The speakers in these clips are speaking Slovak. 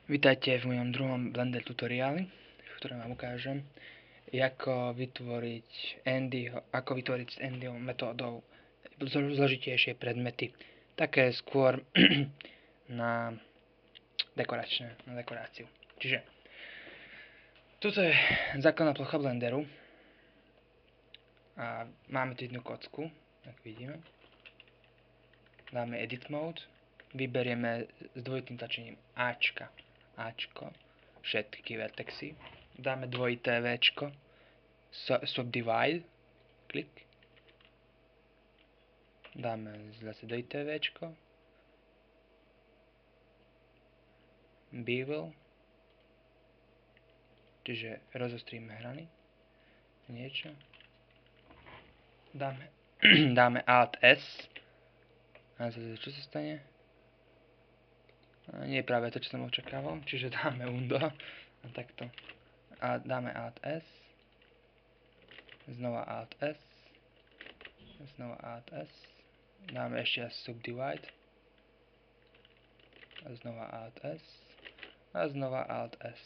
Vítajte v mojom druhom Blender tutoriáli, v ktorom vám ukážem, ako vytvoriť s Andyho metódou zložitejšie predmety, také skôr na dekoráciu. Čiže toto je základná plocha Blenderu a máme tu jednu kocku, ako vidíme. Dáme Edit Mode, vyberieme s dvojitým tlačením Ačko, všetky vertexy, dáme dvojité Včko, Subdivide, klik, dáme zase dvojité Včko, Bevel, čiže rozostríme hrany, niečo, dáme Alt S, a zase čo sa stane? Nie je práve to, čo som očakával, čiže dáme Undo a takto. A dáme Alt S, znova Alt S, znova Alt S, dáme ešte raz Subdivide, a znova Alt S, a znova Alt S.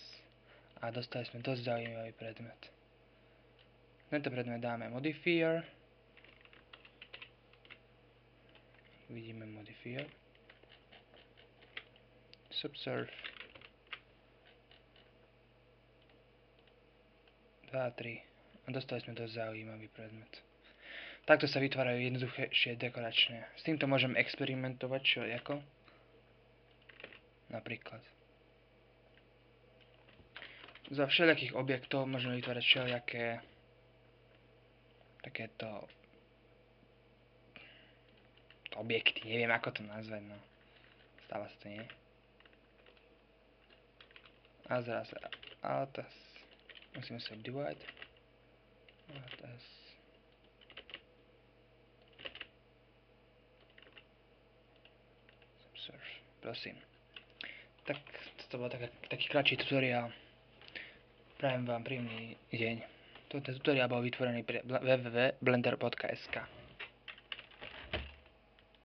A dostali sme dosť zaujímavý predmet. Tento predmet dáme Modifier, vidíme Modifier, Subsurf, 2 a 3 a dostali sme dosť zaujímavý predmet. Takto sa vytvárajú jednoduchšie dekoračné. S týmto môžem experimentovať všelijako. Napríklad za všelijakých objektov môžeme vytvárať všelijaké takéto objekty, neviem ako to nazvať, no. Stáva sa to, nie? A zase Alt S. Musíme Subdivide. Alt S. Subsurf. Prosím. Tak, toto bol taký kratší tutoriál. Prajem vám príjemný deň. Toto tutoriál bol vytvorený pre www.blender.sk.